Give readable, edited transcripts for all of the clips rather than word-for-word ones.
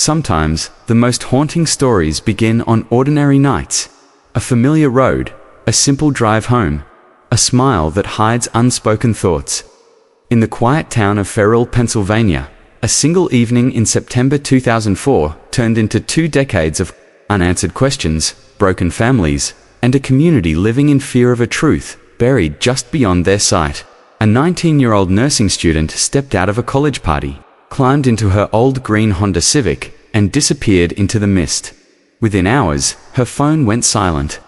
Sometimes, the most haunting stories begin on ordinary nights. A familiar road, a simple drive home, a smile that hides unspoken thoughts. In the quiet town of Fairill, Pennsylvania, a single evening in September 2004 turned into 2 decades of unanswered questions, broken families, and a community living in fear of a truth buried just beyond their sight. A 19-year-old nursing student stepped out of a college party, climbed into her old green Honda Civic, and disappeared into the mist. Within hours, her phone went silent.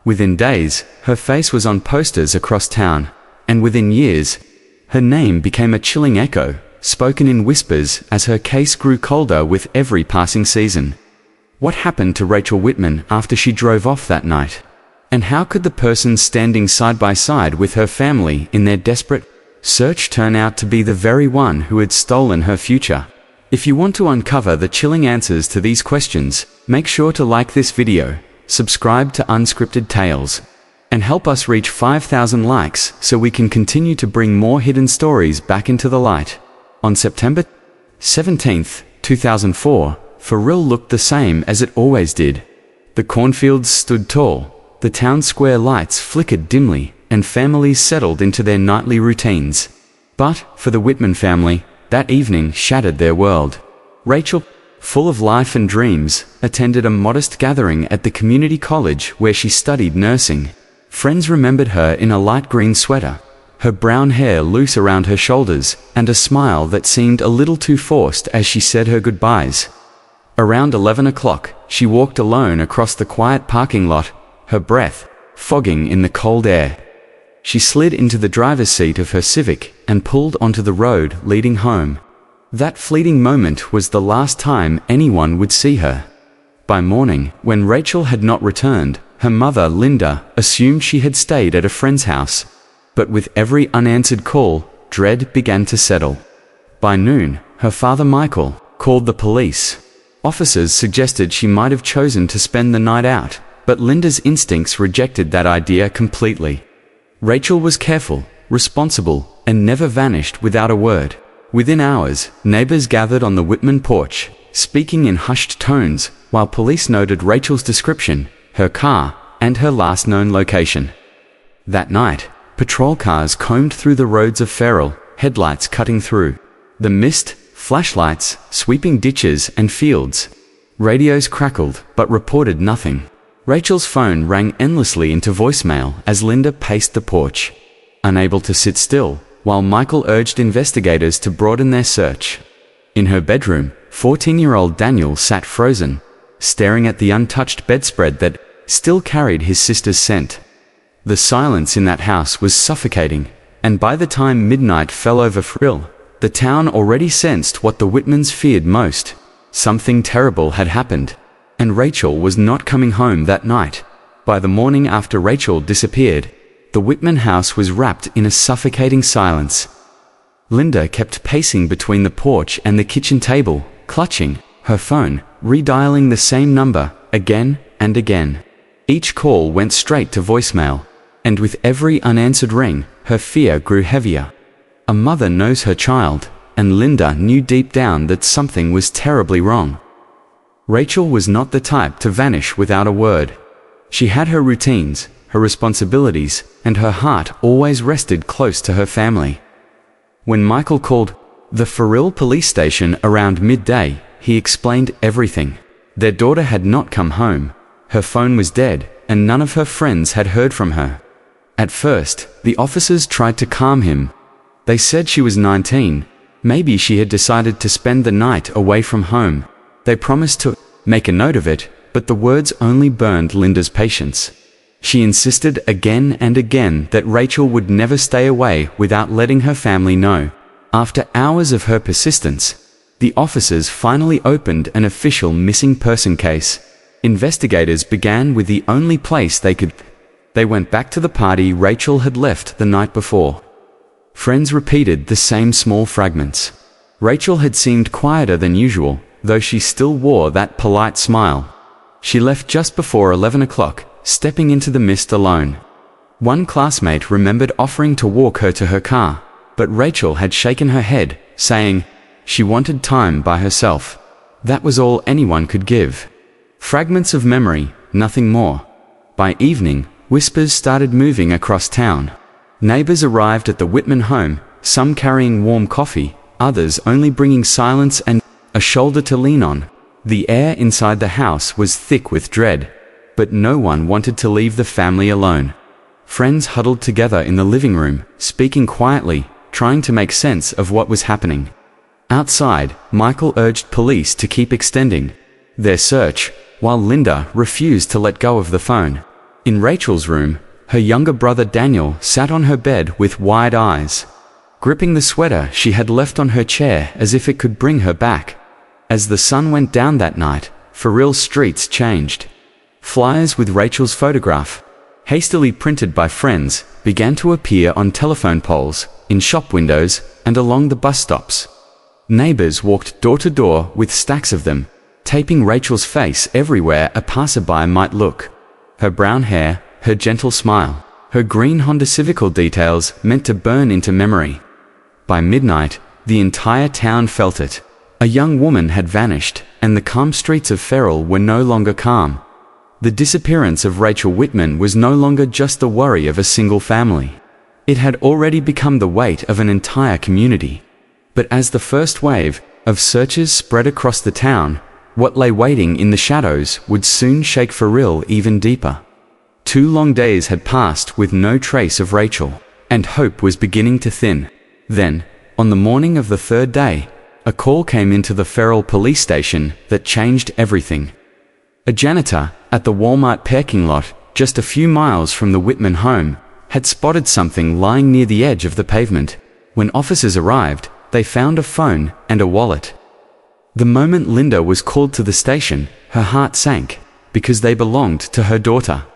Within days, her face was on posters across town, and within years, her name became a chilling echo, spoken in whispers as her case grew colder with every passing season. What happened to Rachel Wittmann after she drove off that night? And how could the person standing side by side with her family in their desperate search turn out to be the very one who had stolen her future? If you want to uncover the chilling answers to these questions, make sure to like this video, subscribe to Unscripted Tales, and help us reach 5,000 likes so we can continue to bring more hidden stories back into the light. On September 17, 2004, Fairill looked the same as it always did. The cornfields stood tall, the town square lights flickered dimly, and families settled into their nightly routines. But, for the Wittmann family, that evening shattered their world. Rachel, full of life and dreams, attended a modest gathering at the community college where she studied nursing. Friends remembered her in a light green sweater, her brown hair loose around her shoulders, and a smile that seemed a little too forced as she said her goodbyes. Around 11 o'clock, she walked alone across the quiet parking lot, her breath fogging in the cold air. She slid into the driver's seat of her Civic and pulled onto the road leading home. That fleeting moment was the last time anyone would see her. By morning, when Rachel had not returned, her mother, Linda, assumed she had stayed at a friend's house. But with every unanswered call, dread began to settle. By noon, her father, Michael, called the police. Officers suggested she might have chosen to spend the night out, but Linda's instincts rejected that idea completely. Rachel was careful, responsible, and never vanished without a word. Within hours, neighbors gathered on the Wittmann porch, speaking in hushed tones, while police noted Rachel's description, her car, and her last known location. That night, patrol cars combed through the roads of Fairill, headlights cutting through the mist, flashlights, sweeping ditches and fields. Radios crackled, but reported nothing. Rachel's phone rang endlessly into voicemail as Linda paced the porch, unable to sit still, while Michael urged investigators to broaden their search. In her bedroom, 14-year-old Daniel sat frozen, staring at the untouched bedspread that still carried his sister's scent. The silence in that house was suffocating, and by the time midnight fell over Fairill, the town already sensed what the Wittmanns feared most. Something terrible had happened, and Rachel was not coming home that night. By the morning after Rachel disappeared, the Wittmann house was wrapped in a suffocating silence. Linda kept pacing between the porch and the kitchen table, clutching her phone, redialing the same number again and again. Each call went straight to voicemail, and with every unanswered ring, her fear grew heavier. A mother knows her child, and Linda knew deep down that something was terribly wrong. Rachel was not the type to vanish without a word. She had her routines, her responsibilities, and her heart always rested close to her family. When Michael called the Fairill police station around midday, he explained everything. Their daughter had not come home, her phone was dead, and none of her friends had heard from her. At first, the officers tried to calm him. They said she was 19, maybe she had decided to spend the night away from home. They promised to make a note of it, but the words only burned Linda's patience. She insisted again and again that Rachel would never stay away without letting her family know. After hours of her persistence, the officers finally opened an official missing person case. Investigators began with the only place they could. They went back to the party Rachel had left the night before. Friends repeated the same small fragments. Rachel had seemed quieter than usual, though she still wore that polite smile. She left just before 11 o'clock, stepping into the mist alone. One classmate remembered offering to walk her to her car, but Rachel had shaken her head, saying she wanted time by herself. That was all anyone could give. Fragments of memory, nothing more. By evening, whispers started moving across town. Neighbors arrived at the Wittmann home, some carrying warm coffee, others only bringing silence and a shoulder to lean on. The air inside the house was thick with dread, but no one wanted to leave the family alone. Friends huddled together in the living room, speaking quietly, trying to make sense of what was happening. Outside, Michael urged police to keep extending their search, while Linda refused to let go of the phone. In Rachel's room, her younger brother Daniel sat on her bed with wide eyes, gripping the sweater she had left on her chair as if it could bring her back. As the sun went down that night, Fairill's streets changed. Flyers with Rachel's photograph, hastily printed by friends, began to appear on telephone poles, in shop windows, and along the bus stops. Neighbors walked door to door with stacks of them, taping Rachel's face everywhere a passerby might look. Her brown hair, her gentle smile, her green Honda Civic details meant to burn into memory. By midnight, the entire town felt it. A young woman had vanished, and the calm streets of Fairill were no longer calm. The disappearance of Rachel Wittmann was no longer just the worry of a single family. It had already become the weight of an entire community. But as the first wave of searches spread across the town, what lay waiting in the shadows would soon shake Fairill even deeper. 2 long days had passed with no trace of Rachel, and hope was beginning to thin. Then, on the morning of the 3rd day, a call came into the Fairill police station that changed everything. A janitor at the Walmart parking lot, just a few miles from the Wittmann home, had spotted something lying near the edge of the pavement. When officers arrived, they found a phone and a wallet. The moment Linda was called to the station, her heart sank, because they belonged to her daughter.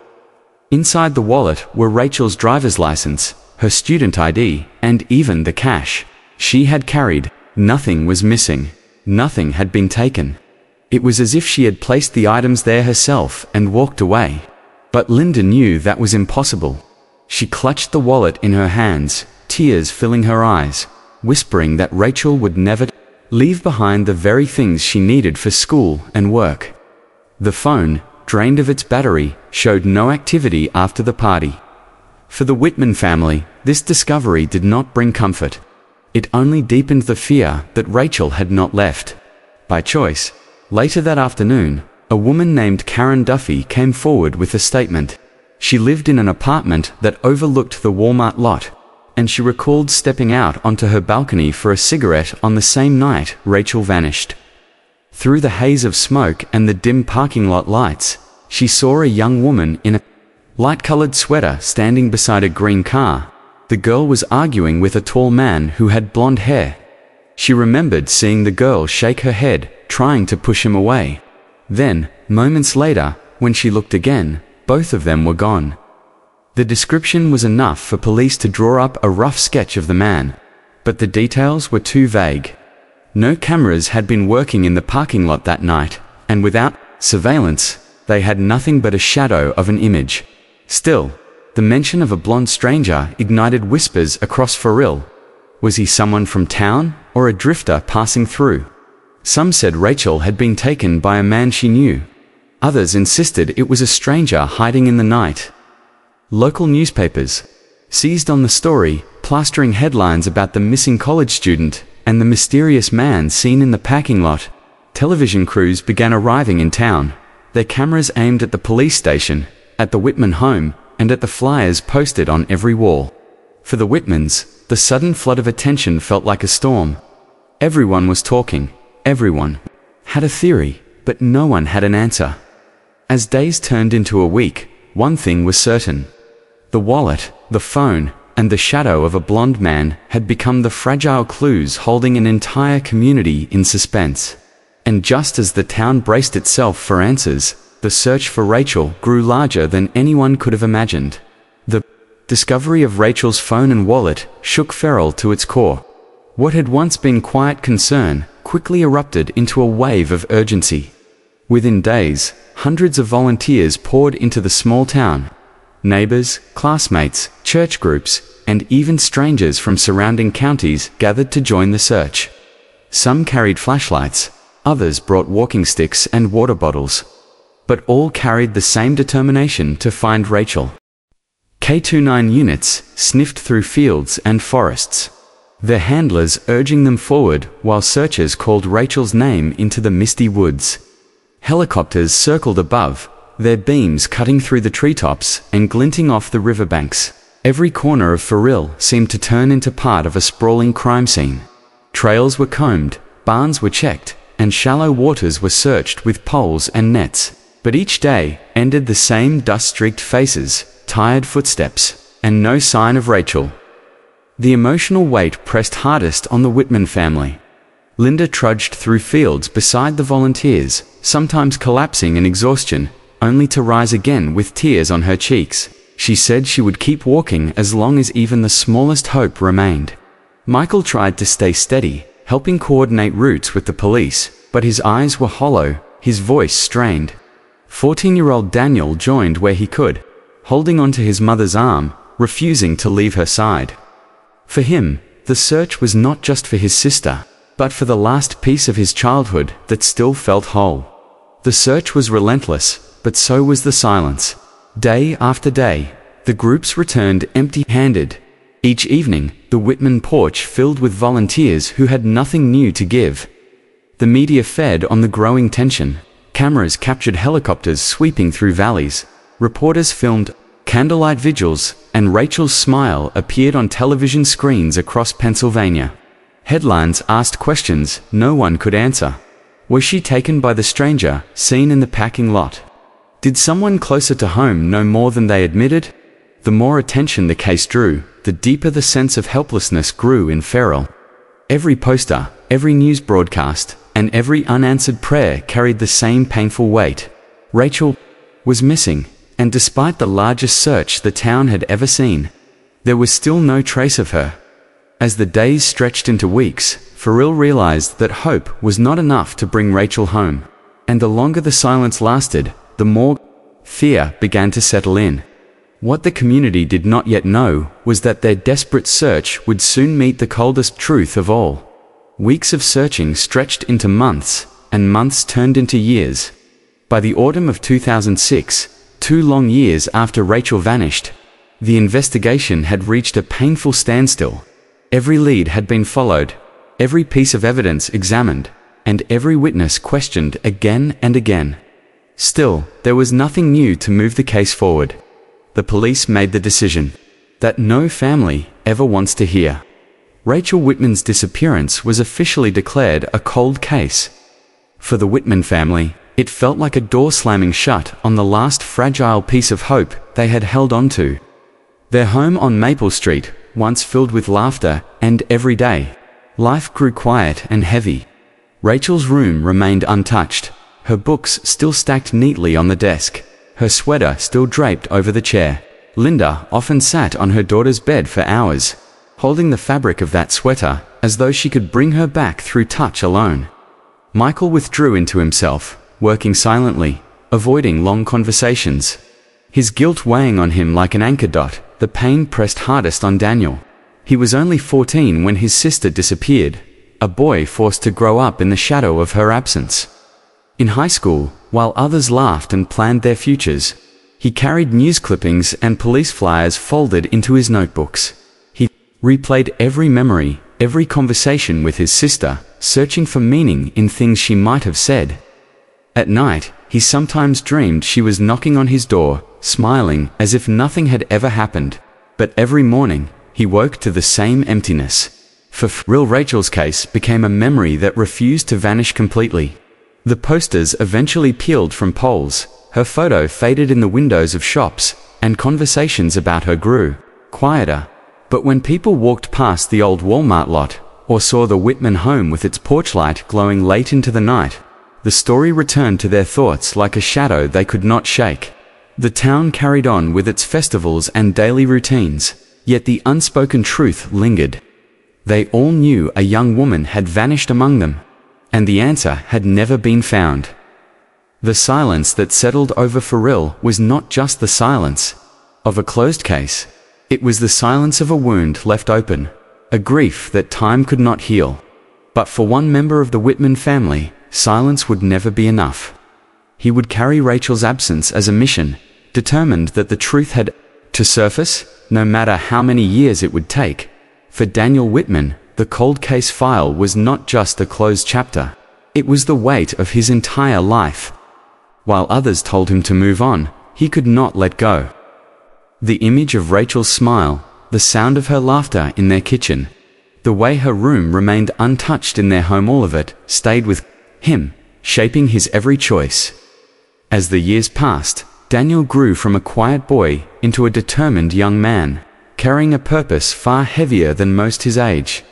Inside the wallet were Rachel's driver's license, her student ID, and even the cash she had carried. Nothing was missing. Nothing had been taken. It was as if she had placed the items there herself and walked away. But Linda knew that was impossible. She clutched the wallet in her hands, tears filling her eyes, whispering that Rachel would never leave behind the very things she needed for school and work. The phone, drained of its battery, showed no activity after the party. For the Wittmann family, this discovery did not bring comfort. It only deepened the fear that Rachel had not left by choice. Later that afternoon, a woman named Karen Duffy came forward with a statement. She lived in an apartment that overlooked the Walmart lot, and she recalled stepping out onto her balcony for a cigarette on the same night Rachel vanished. Through the haze of smoke and the dim parking lot lights, she saw a young woman in a light-colored sweater standing beside a green car. The girl was arguing with a tall man who had blonde hair. She remembered seeing the girl shake her head, trying to push him away. Then, moments later, when she looked again, both of them were gone. The description was enough for police to draw up a rough sketch of the man, but the details were too vague. No cameras had been working in the parking lot that night, and without surveillance, they had nothing but a shadow of an image. Still, the mention of a blonde stranger ignited whispers across Fairill. Was he someone from town, or a drifter passing through? Some said Rachel had been taken by a man she knew. Others insisted it was a stranger hiding in the night. Local newspapers seized on the story, plastering headlines about the missing college student and the mysterious man seen in the parking lot. Television crews began arriving in town, their cameras aimed at the police station, at the Wittmann home, and at the flyers posted on every wall. For the Wittmanns, the sudden flood of attention felt like a storm. Everyone was talking. Everyone had a theory, but no one had an answer. As days turned into a week, one thing was certain. The wallet, the phone, and the shadow of a blonde man had become the fragile clues holding an entire community in suspense. And just as the town braced itself for answers, the search for Rachel grew larger than anyone could have imagined. The discovery of Rachel's phone and wallet shook Fairill to its core. What had once been quiet concern quickly erupted into a wave of urgency. Within days, hundreds of volunteers poured into the small town. Neighbors, classmates, church groups, and even strangers from surrounding counties gathered to join the search. Some carried flashlights, Others brought walking sticks and water bottles. But all carried the same determination to find Rachel. K-29 units sniffed through fields and forests, their handlers urging them forward while searchers called Rachel's name into the misty woods. Helicopters circled above, their beams cutting through the treetops and glinting off the riverbanks. Every corner of Fairill seemed to turn into part of a sprawling crime scene. Trails were combed, barns were checked, and shallow waters were searched with poles and nets. But each day ended the same dust-streaked faces, tired footsteps, and no sign of Rachel. The emotional weight pressed hardest on the Wittmann family. Linda trudged through fields beside the volunteers, sometimes collapsing in exhaustion, only to rise again with tears on her cheeks. She said she would keep walking as long as even the smallest hope remained. Michael tried to stay steady, helping coordinate routes with the police, but his eyes were hollow, his voice strained. 14-year-old Daniel joined where he could, holding onto his mother's arm, refusing to leave her side. For him, the search was not just for his sister, but for the last piece of his childhood that still felt whole. The search was relentless, but so was the silence. Day after day, the groups returned empty-handed. Each evening, the Wittmann porch filled with volunteers who had nothing new to give. The media fed on the growing tension. Cameras captured helicopters sweeping through valleys. Reporters filmed candlelight vigils, and Rachel's smile appeared on television screens across Pennsylvania. Headlines asked questions no one could answer. Was she taken by the stranger seen in the parking lot? Did someone closer to home know more than they admitted? The more attention the case drew, the deeper the sense of helplessness grew in Fairill. Every poster, every news broadcast, and every unanswered prayer carried the same painful weight. Rachel was missing, and despite the largest search the town had ever seen, there was still no trace of her. As the days stretched into weeks, Fairill realized that hope was not enough to bring Rachel home. And the longer the silence lasted, the more fear began to settle in. What the community did not yet know was that their desperate search would soon meet the coldest truth of all. Weeks of searching stretched into months, and months turned into years. By the autumn of 2006, 2 long years after Rachel vanished, the investigation had reached a painful standstill. Every lead had been followed, every piece of evidence examined, and every witness questioned again and again. Still, there was nothing new to move the case forward. The police made the decision that no family ever wants to hear. Rachel Wittmann's disappearance was officially declared a cold case. For the Wittmann family, it felt like a door slamming shut on the last fragile piece of hope they had held on to. Their home on Maple Street, once filled with laughter and every day, life grew quiet and heavy. Rachel's room remained untouched, her books still stacked neatly on the desk, her sweater still draped over the chair. Linda often sat on her daughter's bed for hours, holding the fabric of that sweater as though she could bring her back through touch alone. Michael withdrew into himself, working silently, avoiding long conversations. His guilt weighing on him like an anchor dot, the pain pressed hardest on Daniel. He was only 14 when his sister disappeared, a boy forced to grow up in the shadow of her absence. In high school, while others laughed and planned their futures, he carried news clippings and police flyers folded into his notebooks. He replayed every memory, every conversation with his sister, searching for meaning in things she might have said. At night, he sometimes dreamed she was knocking on his door, smiling as if nothing had ever happened. But every morning, he woke to the same emptiness. For Fairill, Rachel's case became a memory that refused to vanish completely. The posters eventually peeled from poles, her photo faded in the windows of shops, and conversations about her grew quieter. But when people walked past the old Walmart lot, or saw the Wittmann home with its porch light glowing late into the night, the story returned to their thoughts like a shadow they could not shake. The town carried on with its festivals and daily routines, yet the unspoken truth lingered. They all knew a young woman had vanished among them, and the answer had never been found. The silence that settled over Fairill was not just the silence of a closed case. It was the silence of a wound left open, a grief that time could not heal. But for one member of the Wittmann family, silence would never be enough. He would carry Rachel's absence as a mission, determined that the truth had to surface, no matter how many years it would take. For Daniel Wittmann, the cold case file was not just a closed chapter. It was the weight of his entire life. While others told him to move on, he could not let go. The image of Rachel's smile, the sound of her laughter in their kitchen, the way her room remained untouched in their home, all of it stayed with him, shaping his every choice. As the years passed, Daniel grew from a quiet boy into a determined young man, carrying a purpose far heavier than most his age.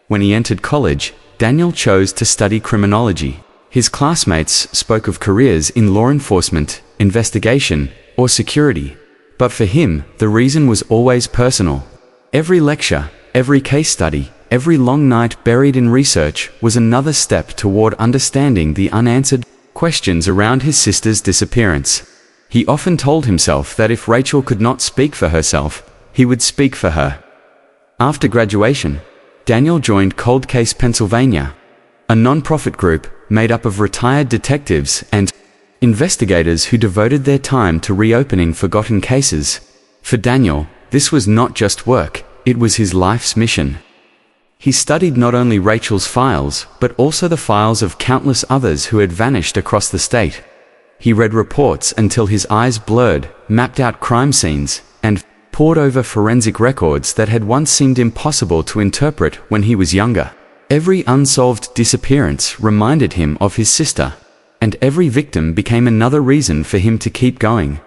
When he entered college, Daniel chose to study criminology. His classmates spoke of careers in law enforcement, investigation, or security. But for him, the reason was always personal. Every lecture, every case study, every long night buried in research was another step toward understanding the unanswered questions around his sister's disappearance. He often told himself that if Rachel could not speak for herself, he would speak for her. After graduation, Daniel joined Cold Case Pennsylvania, a non-profit group made up of retired detectives and investigators who devoted their time to reopening forgotten cases. For Daniel, this was not just work, it was his life's mission. He studied not only Rachel's files, but also the files of countless others who had vanished across the state. He read reports until his eyes blurred, mapped out crime scenes, and pored over forensic records that had once seemed impossible to interpret when he was younger. Every unsolved disappearance reminded him of his sister, and every victim became another reason for him to keep going.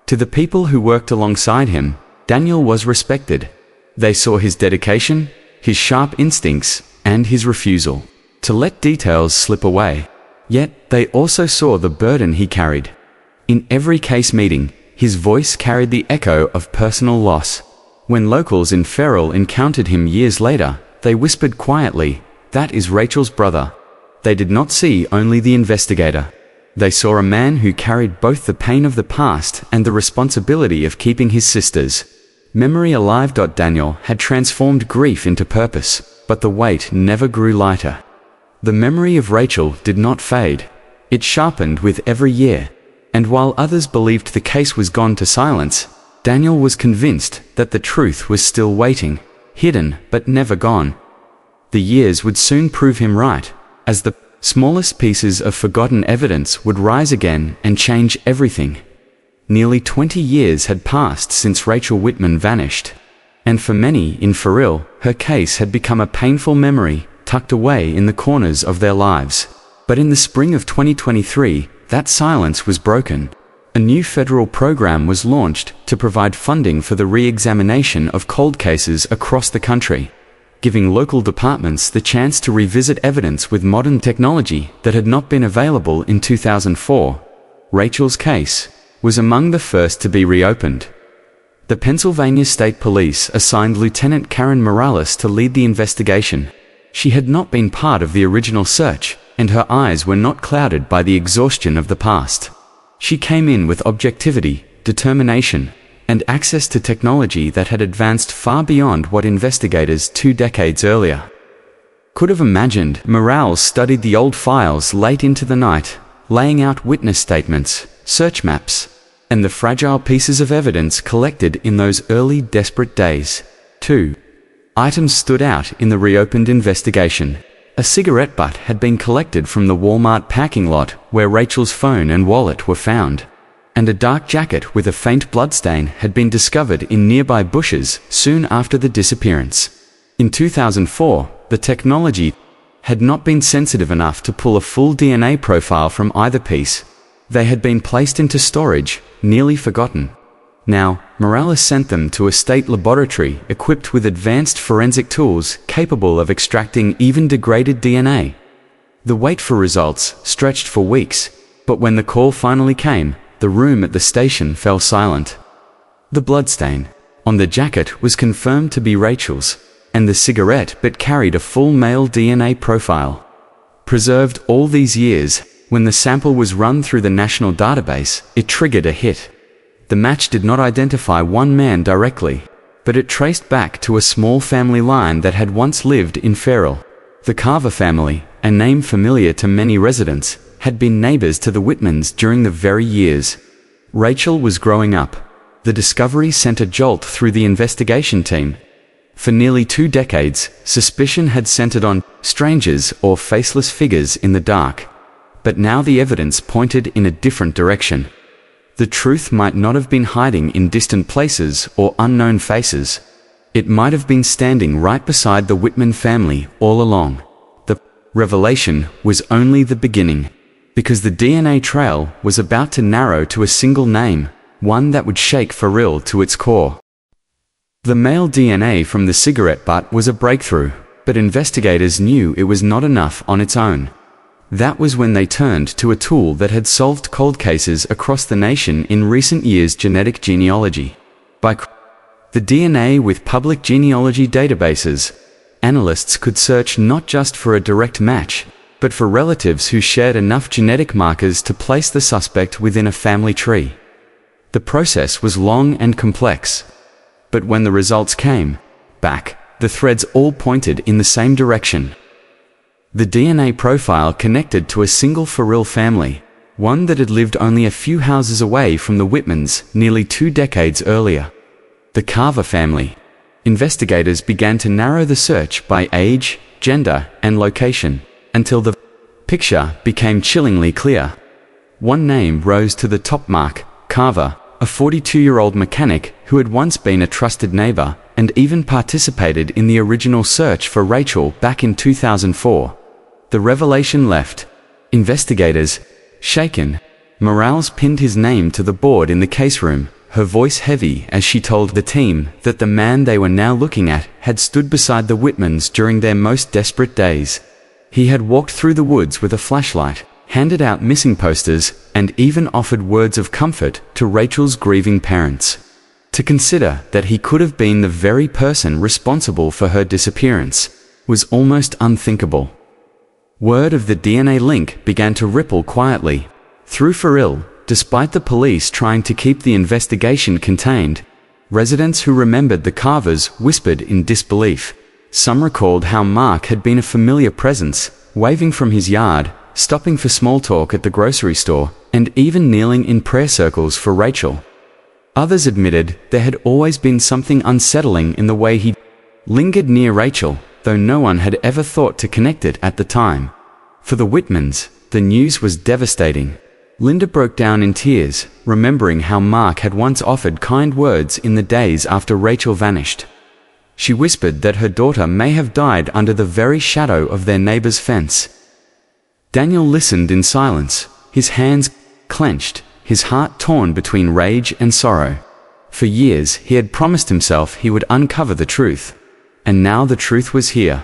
To the people who worked alongside him, Daniel was respected. They saw his dedication, his sharp instincts, and his refusal to let details slip away. Yet, they also saw the burden he carried. In every case meeting, his voice carried the echo of personal loss. When locals in Fairill encountered him years later, they whispered quietly, "That is Rachel's brother." They did not see only the investigator. They saw a man who carried both the pain of the past and the responsibility of keeping his sister's memory alive. Daniel had transformed grief into purpose, but the weight never grew lighter. The memory of Rachel did not fade. It sharpened with every year. And while others believed the case was gone to silence, Daniel was convinced that the truth was still waiting, hidden but never gone. The years would soon prove him right, as the smallest pieces of forgotten evidence would rise again and change everything. Nearly 20 years had passed since Rachel Wittmann vanished, and for many in Fairill, her case had become a painful memory tucked away in the corners of their lives. But in the spring of 2023, that silence was broken. A new federal program was launched to provide funding for the re-examination of cold cases across the country, giving local departments the chance to revisit evidence with modern technology that had not been available in 2004. Rachel's case was among the first to be reopened. The Pennsylvania State Police assigned Lieutenant Karen Morales to lead the investigation. She had not been part of the original search, and her eyes were not clouded by the exhaustion of the past. She came in with objectivity, determination, and access to technology that had advanced far beyond what investigators 2 decades earlier could have imagined. Morales studied the old files late into the night, laying out witness statements, search maps, and the fragile pieces of evidence collected in those early desperate days. 2 items stood out in the reopened investigation. A cigarette butt had been collected from the Walmart parking lot where Rachel's phone and wallet were found, and a dark jacket with a faint bloodstain had been discovered in nearby bushes soon after the disappearance. In 2004, the technology had not been sensitive enough to pull a full DNA profile from either piece. They had been placed into storage, nearly forgotten. Now, Morales sent them to a state laboratory equipped with advanced forensic tools capable of extracting even degraded DNA. The wait for results stretched for weeks, but when the call finally came, the room at the station fell silent. The bloodstain on the jacket was confirmed to be Rachel's, and the cigarette butt carried a full male DNA profile. Preserved all these years, when the sample was run through the national database, it triggered a hit. The match did not identify one man directly, but it traced back to a small family line that had once lived in Fairill. The Carver family, a name familiar to many residents, had been neighbors to the Wittmanns during the very years Rachel was growing up. The discovery sent a jolt through the investigation team. For nearly 2 decades, suspicion had centered on strangers or faceless figures in the dark. But now the evidence pointed in a different direction. The truth might not have been hiding in distant places or unknown faces. It might have been standing right beside the Wittmann family all along. The revelation was only the beginning, because the DNA trail was about to narrow to a single name, one that would shake Fairill to its core. The male DNA from the cigarette butt was a breakthrough, but investigators knew it was not enough on its own. That was when they turned to a tool that had solved cold cases across the nation in recent years: genetic genealogy. By the DNA with public genealogy databases, analysts could search not just for a direct match, but for relatives who shared enough genetic markers to place the suspect within a family tree. The process was long and complex, but when the results came back, the threads all pointed in the same direction. The DNA profile connected to a single Fairill family, one that had lived only a few houses away from the Wittmanns nearly 2 decades earlier. The Carver family. Investigators began to narrow the search by age, gender, and location, until the picture became chillingly clear. One name rose to the top: Mark Carver, a 42-year-old mechanic who had once been a trusted neighbor and even participated in the original search for Rachel back in 2004. The revelation left investigators shaken. Morales pinned his name to the board in the case room, her voice heavy as she told the team that the man they were now looking at had stood beside the Wittmanns during their most desperate days. He had walked through the woods with a flashlight, handed out missing posters, and even offered words of comfort to Rachel's grieving parents. To consider that he could have been the very person responsible for her disappearance was almost unthinkable. Word of the DNA link began to ripple quietly through Fairill. Despite the police trying to keep the investigation contained, residents who remembered the Carvers whispered in disbelief. Some recalled how Mark had been a familiar presence, waving from his yard, stopping for small talk at the grocery store, and even kneeling in prayer circles for Rachel. Others admitted there had always been something unsettling in the way he lingered near Rachel, though no one had ever thought to connect it at the time. For the Wittmanns, the news was devastating. Linda broke down in tears, remembering how Mark had once offered kind words in the days after Rachel vanished. She whispered that her daughter may have died under the very shadow of their neighbor's fence. Daniel listened in silence, his hands clenched, his heart torn between rage and sorrow. For years he had promised himself he would uncover the truth, and now the truth was here,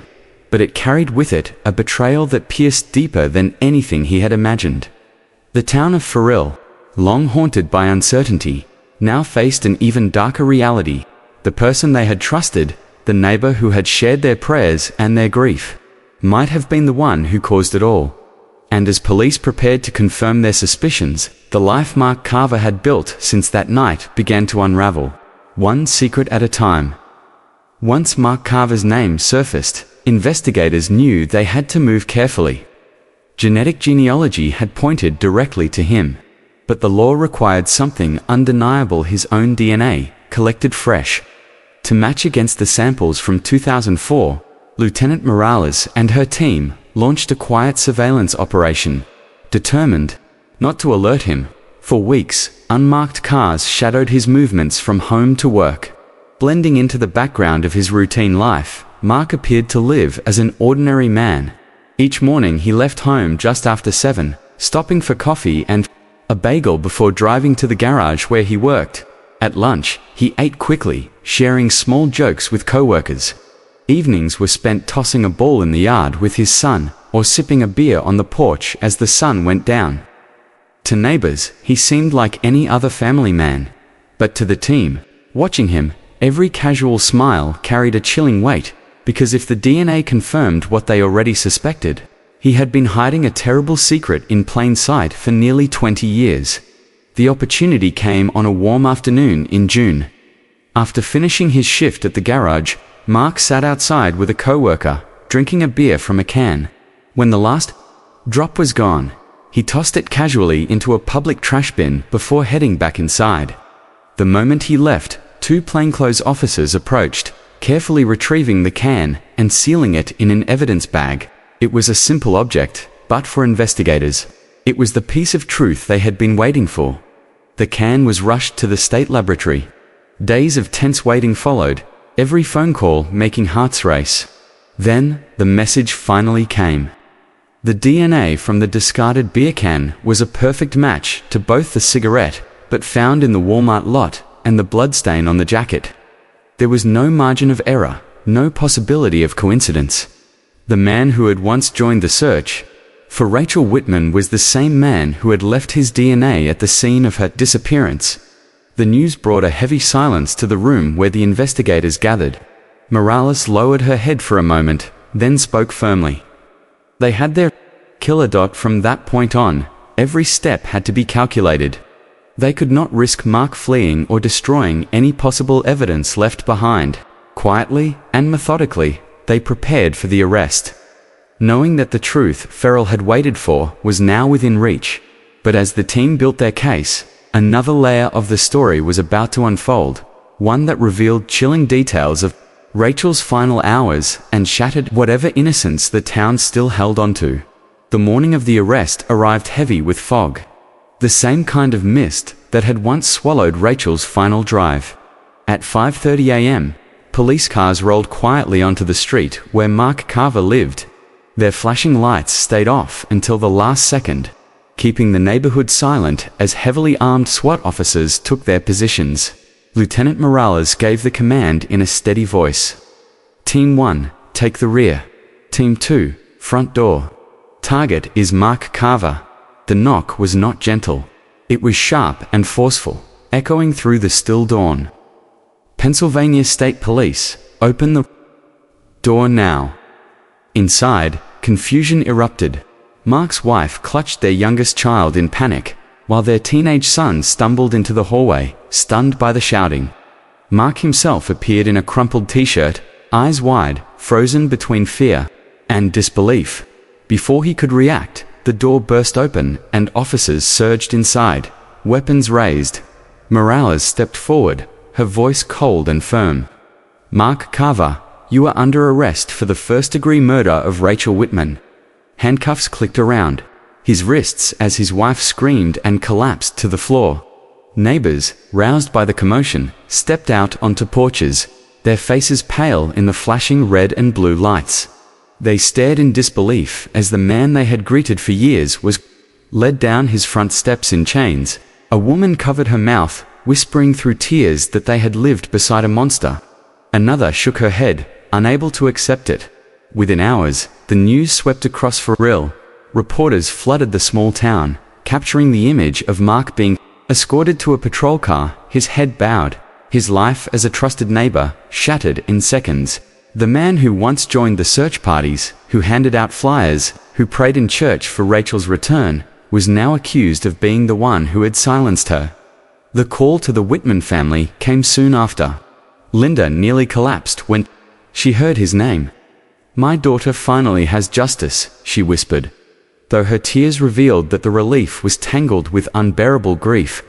but it carried with it a betrayal that pierced deeper than anything he had imagined. The town of Fairill, long haunted by uncertainty, now faced an even darker reality. The person they had trusted, the neighbor who had shared their prayers and their grief, might have been the one who caused it all. And as police prepared to confirm their suspicions, the life Mark Carver had built since that night began to unravel, one secret at a time. Once Mark Carver's name surfaced, investigators knew they had to move carefully. Genetic genealogy had pointed directly to him, but the law required something undeniable: his own DNA, collected fresh. To match against the samples from 2004, Lieutenant Morales and her team launched a quiet surveillance operation, determined not to alert him. For weeks, unmarked cars shadowed his movements from home to work. Blending into the background of his routine life, Mark appeared to live as an ordinary man. Each morning he left home just after 7, stopping for coffee and a bagel before driving to the garage where he worked. At lunch, he ate quickly, sharing small jokes with coworkers. Evenings were spent tossing a ball in the yard with his son, or sipping a beer on the porch as the sun went down. To neighbors, he seemed like any other family man. But to the team, watching him, every casual smile carried a chilling weight, because if the DNA confirmed what they already suspected, he had been hiding a terrible secret in plain sight for nearly 20 years. The opportunity came on a warm afternoon in June. After finishing his shift at the garage, Mark sat outside with a coworker, drinking a beer from a can. When the last drop was gone, he tossed it casually into a public trash bin before heading back inside. The moment he left, two plainclothes officers approached, carefully retrieving the can and sealing it in an evidence bag. It was a simple object, but for investigators, it was the piece of truth they had been waiting for. The can was rushed to the state laboratory. Days of tense waiting followed, every phone call making hearts race. Then, the message finally came. The DNA from the discarded beer can was a perfect match to both the cigarette, but found in the Walmart lot, and the bloodstain on the jacket. There was no margin of error, no possibility of coincidence. The man who had once joined the search for Rachel Wittmann was the same man who had left his DNA at the scene of her disappearance. The news brought a heavy silence to the room where the investigators gathered. Morales lowered her head for a moment, then spoke firmly. They had their killer. From that point on, every step had to be calculated. They could not risk Mark fleeing or destroying any possible evidence left behind. Quietly and methodically, they prepared for the arrest, knowing that the truth Fairill had waited for was now within reach. But as the team built their case, another layer of the story was about to unfold, one that revealed chilling details of Rachel's final hours and shattered whatever innocence the town still held onto. The morning of the arrest arrived heavy with fog, the same kind of mist that had once swallowed Rachel's final drive. At 5:30 a.m., police cars rolled quietly onto the street where Mark Carver lived. Their flashing lights stayed off until the last second, keeping the neighborhood silent as heavily armed SWAT officers took their positions. Lieutenant Morales gave the command in a steady voice. Team 1, take the rear. Team 2, front door. Target is Mark Carver. The knock was not gentle. It was sharp and forceful, echoing through the still dawn. Pennsylvania State Police, open the door now. Inside, confusion erupted. Mark's wife clutched their youngest child in panic, while their teenage son stumbled into the hallway, stunned by the shouting. Mark himself appeared in a crumpled t-shirt, eyes wide, frozen between fear and disbelief. Before he could react, the door burst open and officers surged inside, weapons raised. Morales stepped forward, her voice cold and firm. Mark Carver, you are under arrest for the first-degree murder of Rachel Wittmann. Handcuffs clicked around his wrists as his wife screamed and collapsed to the floor. Neighbors, roused by the commotion, stepped out onto porches, their faces pale in the flashing red and blue lights. They stared in disbelief as the man they had greeted for years was led down his front steps in chains. A woman covered her mouth, whispering through tears that they had lived beside a monster. Another shook her head, unable to accept it. Within hours, the news swept across Fairill. Reporters flooded the small town, capturing the image of Mark being escorted to a patrol car, his head bowed, his life as a trusted neighbor shattered in seconds. The man who once joined the search parties, who handed out flyers, who prayed in church for Rachel's return, was now accused of being the one who had silenced her. The call to the Wittmann family came soon after. Linda nearly collapsed when she heard his name. My daughter finally has justice, she whispered, though her tears revealed that the relief was tangled with unbearable grief.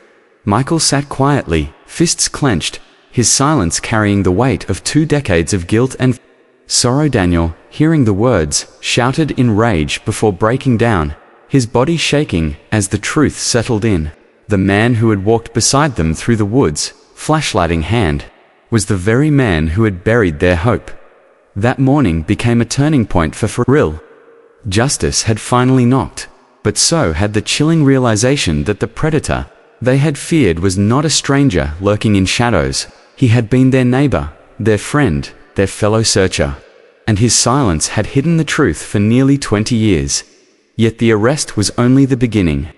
Michael sat quietly, fists clenched, his silence carrying the weight of 2 decades of guilt and sorrow. Daniel, hearing the words, shouted in rage before breaking down, his body shaking as the truth settled in. The man who had walked beside them through the woods, flashlight in hand, was the very man who had buried their hope. That morning became a turning point for Fairill. Justice had finally knocked, but so had the chilling realization that the predator they had feared was not a stranger lurking in shadows. He had been their neighbor, their friend, their fellow searcher, and his silence had hidden the truth for nearly 20 years. Yet the arrest was only the beginning.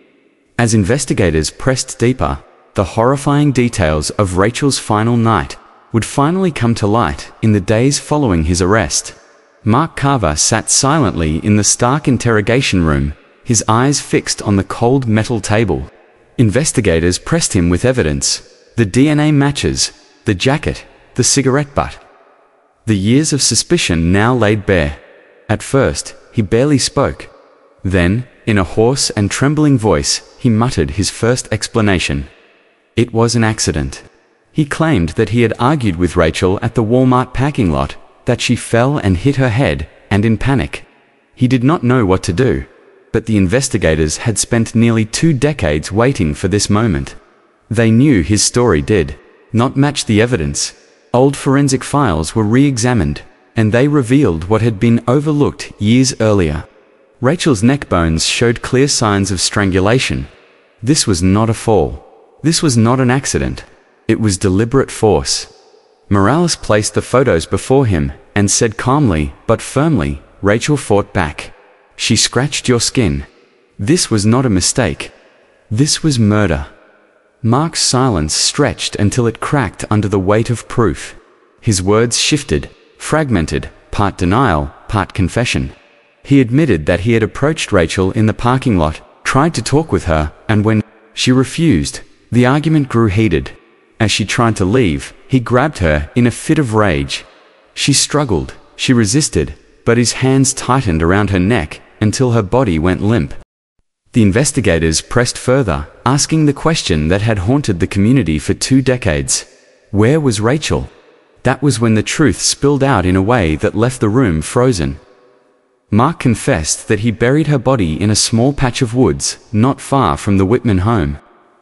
As investigators pressed deeper, the horrifying details of Rachel's final night would finally come to light in the days following his arrest. Mark Carver sat silently in the stark interrogation room, his eyes fixed on the cold metal table. Investigators pressed him with evidence, the DNA matches, the jacket, the cigarette butt. The years of suspicion now laid bare. At first, he barely spoke. Then, in a hoarse and trembling voice, he muttered his first explanation. It was an accident. He claimed that he had argued with Rachel at the Walmart parking lot, that she fell and hit her head, and in panic. He did not know what to do. But the investigators had spent nearly 2 decades waiting for this moment. They knew his story did not match the evidence. Old forensic files were re-examined, and they revealed what had been overlooked years earlier. Rachel's neck bones showed clear signs of strangulation. This was not a fall. This was not an accident. It was deliberate force. Morales placed the photos before him and said calmly but firmly, "Rachel fought back. She scratched your skin. This was not a mistake. This was murder." Mark's silence stretched until it cracked under the weight of proof. His words shifted, fragmented, part denial, part confession. He admitted that he had approached Rachel in the parking lot, tried to talk with her, and when she refused, the argument grew heated. As she tried to leave, he grabbed her in a fit of rage. She struggled, she resisted, but his hands tightened around her neck until her body went limp. The investigators pressed further, asking the question that had haunted the community for 2 decades. Where was Rachel? That was when the truth spilled out in a way that left the room frozen. Mark confessed that he buried her body in a small patch of woods, not far from the Wittmann home.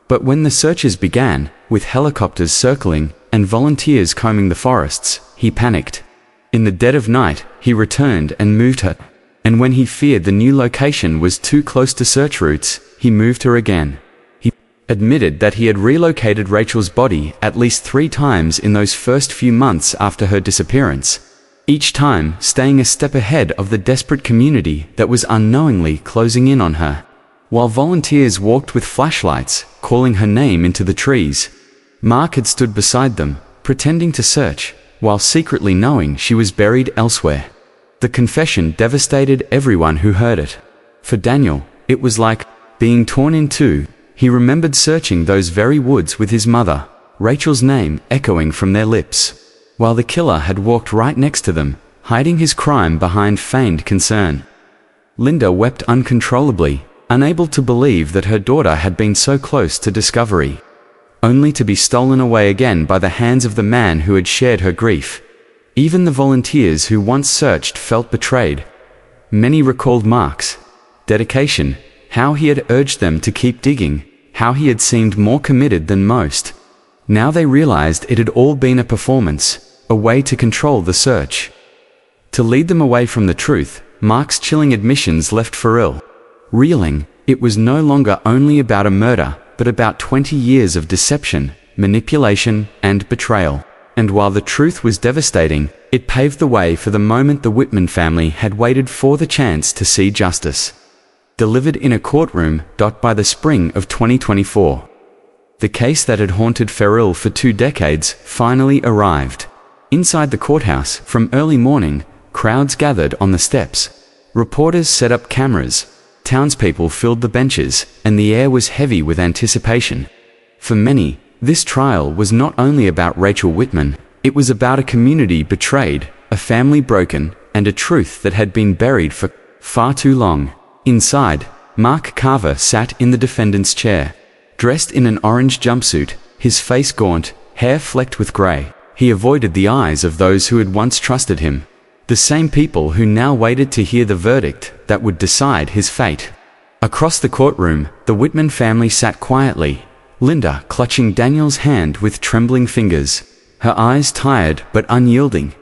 But when the searches began, with helicopters circling and volunteers combing the forests, he panicked. In the dead of night, he returned and moved her. And when he feared the new location was too close to search routes, he moved her again. He admitted that he had relocated Rachel's body at least 3 times in those first few months after her disappearance, each time staying a step ahead of the desperate community that was unknowingly closing in on her. While volunteers walked with flashlights, calling her name into the trees, Mark had stood beside them, pretending to search, while secretly knowing she was buried elsewhere. The confession devastated everyone who heard it. For Daniel, it was like being torn in two. He remembered searching those very woods with his mother, Rachel's name echoing from their lips, while the killer had walked right next to them, hiding his crime behind feigned concern. Linda wept uncontrollably, unable to believe that her daughter had been so close to discovery, only to be stolen away again by the hands of the man who had shared her grief. Even the volunteers who once searched felt betrayed. Many recalled Mark's dedication, how he had urged them to keep digging, how he had seemed more committed than most. Now they realized it had all been a performance, a way to control the search. To lead them away from the truth, Mark's chilling admissions left Fairill reeling. It was no longer only about a murder, but about 20 years of deception, manipulation, and betrayal. And while the truth was devastating, it paved the way for the moment the Wittmann family had waited for, the chance to see justice delivered in a courtroom by the spring of 2024. The case that had haunted Fairill for 2 decades finally arrived. Inside the courthouse, from early morning, crowds gathered on the steps. Reporters set up cameras. Townspeople filled the benches, and the air was heavy with anticipation. For many, this trial was not only about Rachel Wittmann, it was about a community betrayed, a family broken, and a truth that had been buried for far too long. Inside, Mark Carver sat in the defendant's chair. Dressed in an orange jumpsuit, his face gaunt, hair flecked with grey, he avoided the eyes of those who had once trusted him. The same people who now waited to hear the verdict that would decide his fate. Across the courtroom, the Wittmann family sat quietly, Linda clutching Daniel's hand with trembling fingers, her eyes tired but unyielding.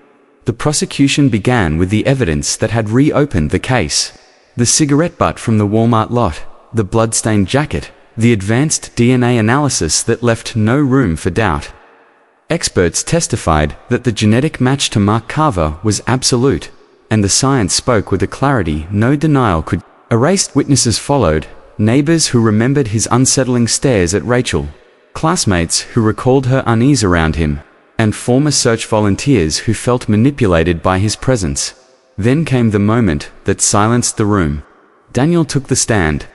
The prosecution began with the evidence that had reopened the case. The cigarette butt from the Walmart lot, the blood-stained jacket, the advanced DNA analysis that left no room for doubt. Experts testified that the genetic match to Mark Carver was absolute, and the science spoke with a clarity no denial could. Erased witnesses followed, neighbors who remembered his unsettling stares at Rachel, classmates who recalled her unease around him, and former search volunteers who felt manipulated by his presence. Then came the moment that silenced the room. Daniel took the stand.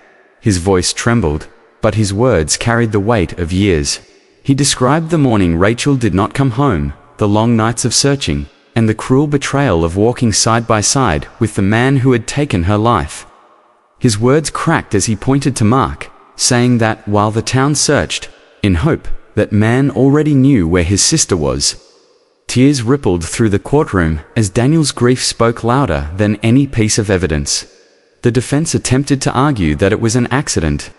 His voice trembled, but his words carried the weight of years. He described the morning Rachel did not come home, the long nights of searching, and the cruel betrayal of walking side by side with the man who had taken her life. His words cracked as he pointed to Mark, saying that while the town searched, in hope, that man already knew where his sister was. Tears rippled through the courtroom as Daniel's grief spoke louder than any piece of evidence. The defense attempted to argue that it was an accident,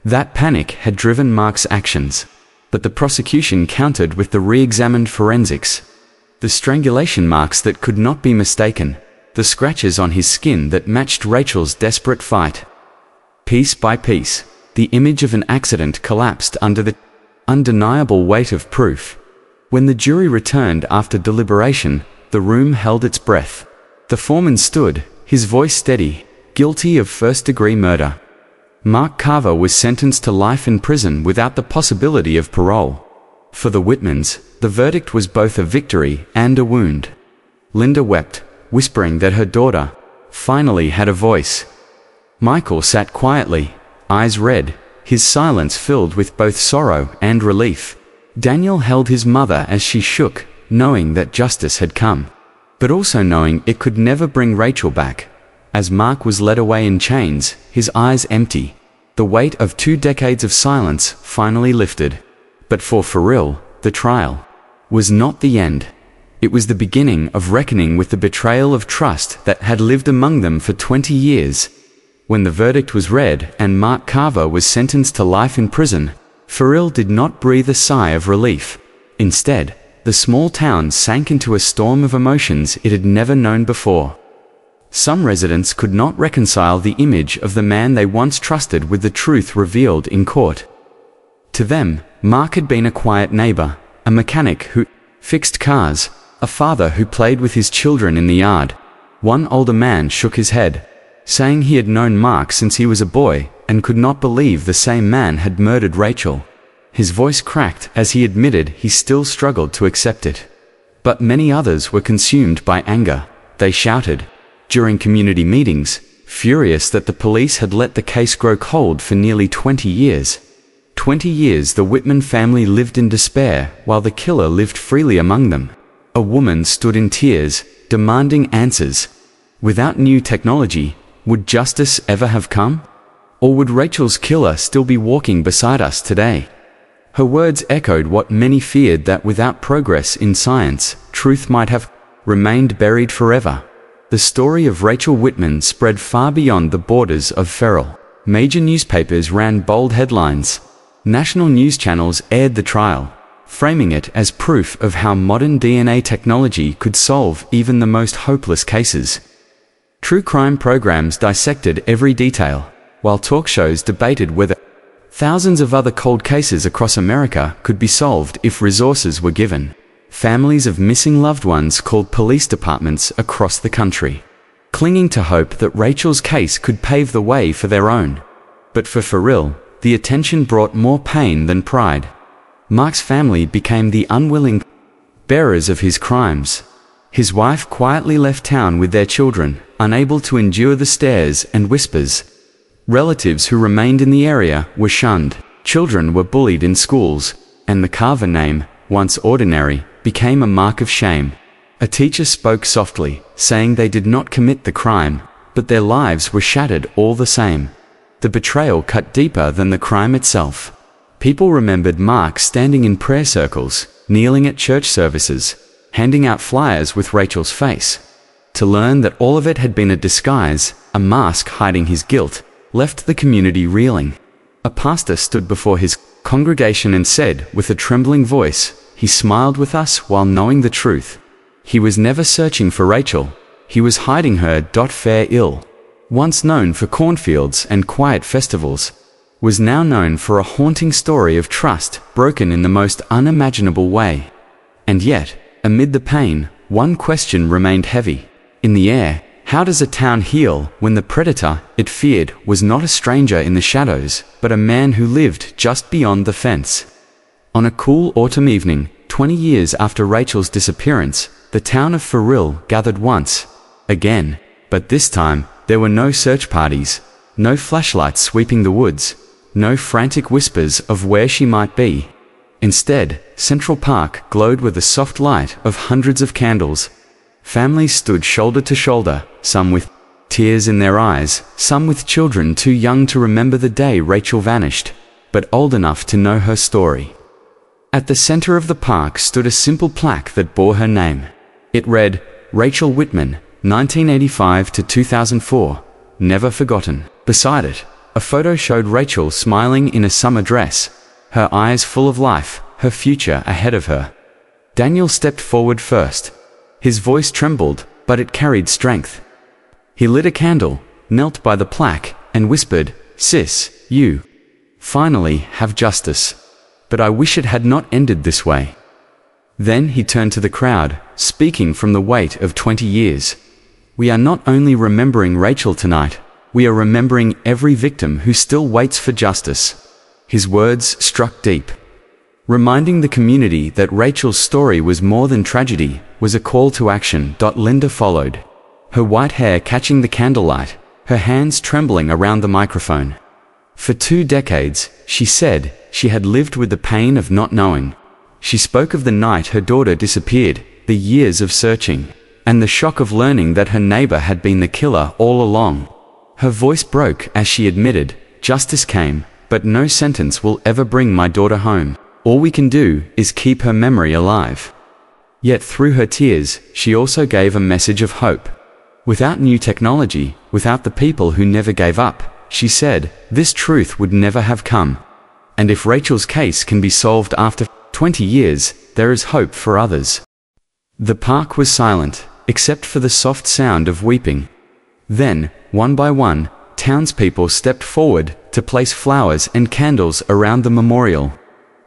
that panic had driven Mark's actions, but the prosecution countered with the re-examined forensics. The strangulation marks that could not be mistaken, the scratches on his skin that matched Rachel's desperate fight. Piece by piece, the image of an accident collapsed under the undeniable weight of proof. When the jury returned after deliberation, the room held its breath. The foreman stood, his voice steady, guilty of first-degree murder. Mark Carver was sentenced to life in prison without the possibility of parole. For the Wittmanns, the verdict was both a victory and a wound. Linda wept, whispering that her daughter finally had a voice. Michael sat quietly, eyes red, his silence filled with both sorrow and relief. Daniel held his mother as she shook, knowing that justice had come, but also knowing it could never bring Rachel back. As Mark was led away in chains, his eyes empty, the weight of 2 decades of silence finally lifted. But for Fairill, the trial was not the end. It was the beginning of reckoning with the betrayal of trust that had lived among them for 20 years. When the verdict was read and Mark Carver was sentenced to life in prison, Fairill did not breathe a sigh of relief. Instead, the small town sank into a storm of emotions it had never known before. Some residents could not reconcile the image of the man they once trusted with the truth revealed in court. To them, Mark had been a quiet neighbor, a mechanic who fixed cars, a father who played with his children in the yard. One older man shook his head, saying he had known Mark since he was a boy and could not believe the same man had murdered Rachel. His voice cracked as he admitted he still struggled to accept it. But many others were consumed by anger. They shouted during community meetings, furious that the police had let the case grow cold for nearly 20 years. 20 years the Wittmann family lived in despair while the killer lived freely among them. A woman stood in tears, demanding answers. Without new technology, would justice ever have come? Or would Rachel's killer still be walking beside us today? Her words echoed what many feared, that without progress in science, truth might have remained buried forever. The story of Rachel Wittmann spread far beyond the borders of Fairill. Major newspapers ran bold headlines. National news channels aired the trial, framing it as proof of how modern DNA technology could solve even the most hopeless cases. True crime programs dissected every detail, while talk shows debated whether thousands of other cold cases across America could be solved if resources were given. Families of missing loved ones called police departments across the country, clinging to hope that Rachel's case could pave the way for their own. But for Fairill, the attention brought more pain than pride. Mark's family became the unwilling bearers of his crimes. His wife quietly left town with their children, unable to endure the stares and whispers. Relatives who remained in the area were shunned. Children were bullied in schools, and the Carver name, once ordinary, became a mark of shame. A teacher spoke softly, saying they did not commit the crime, but their lives were shattered all the same. The betrayal cut deeper than the crime itself. People remembered Mark standing in prayer circles, kneeling at church services, handing out flyers with Rachel's face. To learn that all of it had been a disguise, a mask hiding his guilt, left the community reeling. A pastor stood before his congregation and said, with a trembling voice, "He smiled with us while knowing the truth. He was never searching for Rachel. He was hiding her." Fairill, once known for cornfields and quiet festivals, was now known for a haunting story of trust broken in the most unimaginable way. And yet, amid the pain, one question remained heavy in the air. How does a town heal when the predator it feared was not a stranger in the shadows, but a man who lived just beyond the fence? On a cool autumn evening, 20 years after Rachel's disappearance, the town of Fairill gathered once again, but this time there were no search parties, no flashlights sweeping the woods, no frantic whispers of where she might be. Instead, Central Park glowed with the soft light of hundreds of candles. Families stood shoulder to shoulder, some with tears in their eyes, some with children too young to remember the day Rachel vanished, but old enough to know her story. At the center of the park stood a simple plaque that bore her name. It read, Rachel Wittmann, 1985 to 2004, never forgotten. Beside it, a photo showed Rachel smiling in a summer dress, her eyes full of life, her future ahead of her. Daniel stepped forward first. His voice trembled, but it carried strength. He lit a candle, knelt by the plaque, and whispered, "Sis, you finally have justice. But I wish it had not ended this way." Then he turned to the crowd, speaking from the weight of 20 years. "We are not only remembering Rachel tonight, we are remembering every victim who still waits for justice." His words struck deep. Reminding the community that Rachel's story was more than tragedy was a call to action. Linda followed, her white hair catching the candlelight, her hands trembling around the microphone. For 2 decades, she said, she had lived with the pain of not knowing. She spoke of the night her daughter disappeared, the years of searching, and the shock of learning that her neighbor had been the killer all along. Her voice broke as she admitted, "Justice came, but no sentence will ever bring my daughter home. All we can do is keep her memory alive." Yet through her tears, she also gave a message of hope. Without new technology, without the people who never gave up, she said, this truth would never have come. And if Rachel's case can be solved after 20 years, there is hope for others. The park was silent, except for the soft sound of weeping. Then, one by one, townspeople stepped forward to place flowers and candles around the memorial.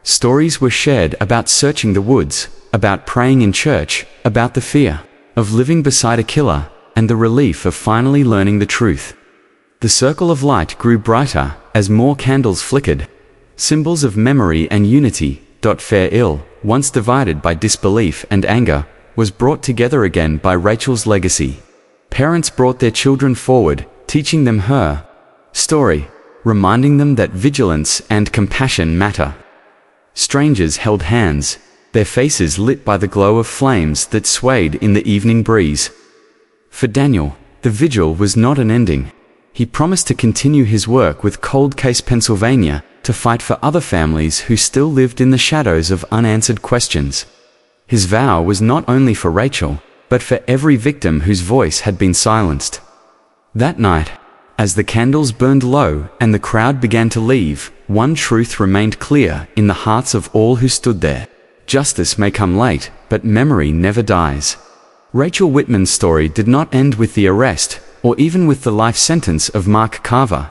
Stories were shared about searching the woods, about praying in church, about the fear of living beside a killer, and the relief of finally learning the truth. The circle of light grew brighter as more candles flickered, symbols of memory and unity. Fairill, once divided by disbelief and anger, was brought together again by Rachel's legacy. Parents brought their children forward, teaching them her story, reminding them that vigilance and compassion matter. Strangers held hands, their faces lit by the glow of flames that swayed in the evening breeze. For Daniel, the vigil was not an ending. He promised to continue his work with Cold Case Pennsylvania, to fight for other families who still lived in the shadows of unanswered questions. His vow was not only for Rachel, but for every victim whose voice had been silenced. That night, as the candles burned low and the crowd began to leave, one truth remained clear in the hearts of all who stood there. Justice may come late, but memory never dies. Rachel Wittmann's story did not end with the arrest, or even with the life sentence of Mark Carver.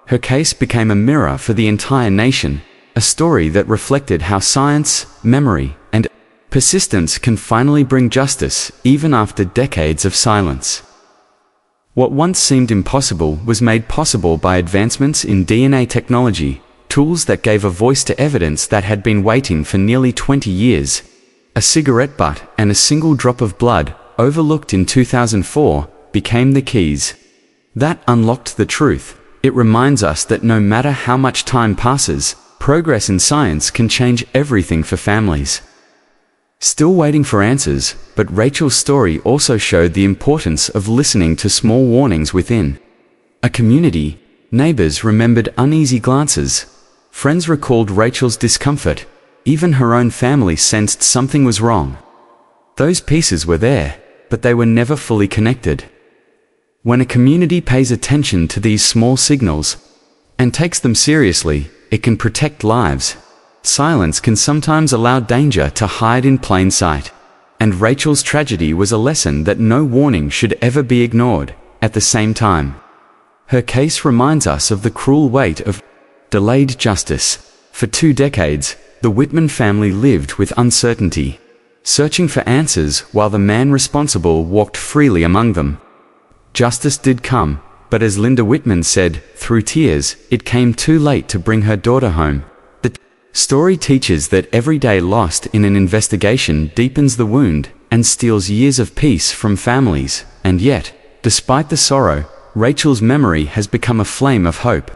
Her case became a mirror for the entire nation, a story that reflected how science, memory, and persistence can finally bring justice, even after decades of silence. What once seemed impossible was made possible by advancements in DNA technology, tools that gave a voice to evidence that had been waiting for nearly 20 years. A cigarette butt and a single drop of blood, overlooked in 2004, became the keys. That unlocked the truth. It reminds us that no matter how much time passes, progress in science can change everything for families. Still waiting for answers, but Rachel's story also showed the importance of listening to small warnings within. A community, neighbors remembered uneasy glances, friends recalled Rachel's discomfort, even her own family sensed something was wrong. Those pieces were there, but they were never fully connected. When a community pays attention to these small signals and takes them seriously, it can protect lives. Silence can sometimes allow danger to hide in plain sight. And Rachel's tragedy was a lesson that no warning should ever be ignored. At the same time, her case reminds us of the cruel weight of delayed justice. For 2 decades, the Wittmann family lived with uncertainty, searching for answers while the man responsible walked freely among them. Justice did come, but as Linda Wittmann said, through tears, it came too late to bring her daughter home. The story teaches that every day lost in an investigation deepens the wound and steals years of peace from families. And yet, despite the sorrow, Rachel's memory has become a flame of hope.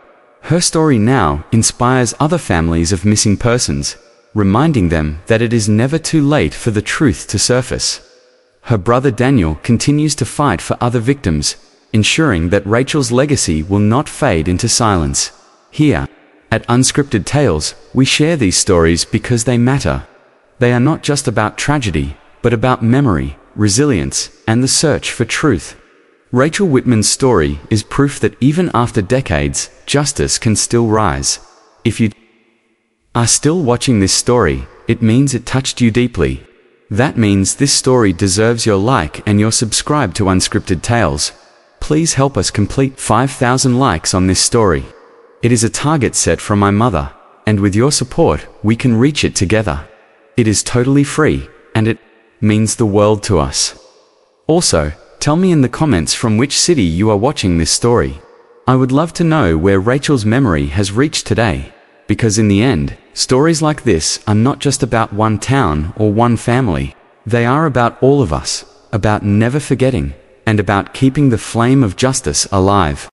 Her story now inspires other families of missing persons, reminding them that it is never too late for the truth to surface. Her brother Daniel continues to fight for other victims, ensuring that Rachel's legacy will not fade into silence. Here, at Unscripted Tales, we share these stories because they matter. They are not just about tragedy, but about memory, resilience, and the search for truth. Rachel Wittmann's story is proof that even after decades, justice can still rise. If you are still watching this story, it means it touched you deeply. That means this story deserves your like and your subscribe to Unscripted Tales. Please help us complete 5,000 likes on this story. It is a target set from my mother, and with your support, we can reach it together. It is totally free, and it means the world to us. Also, tell me in the comments from which city you are watching this story. I would love to know where Rachel's memory has reached today, because in the end, stories like this are not just about one town or one family. They are about all of us, about never forgetting, and about keeping the flame of justice alive.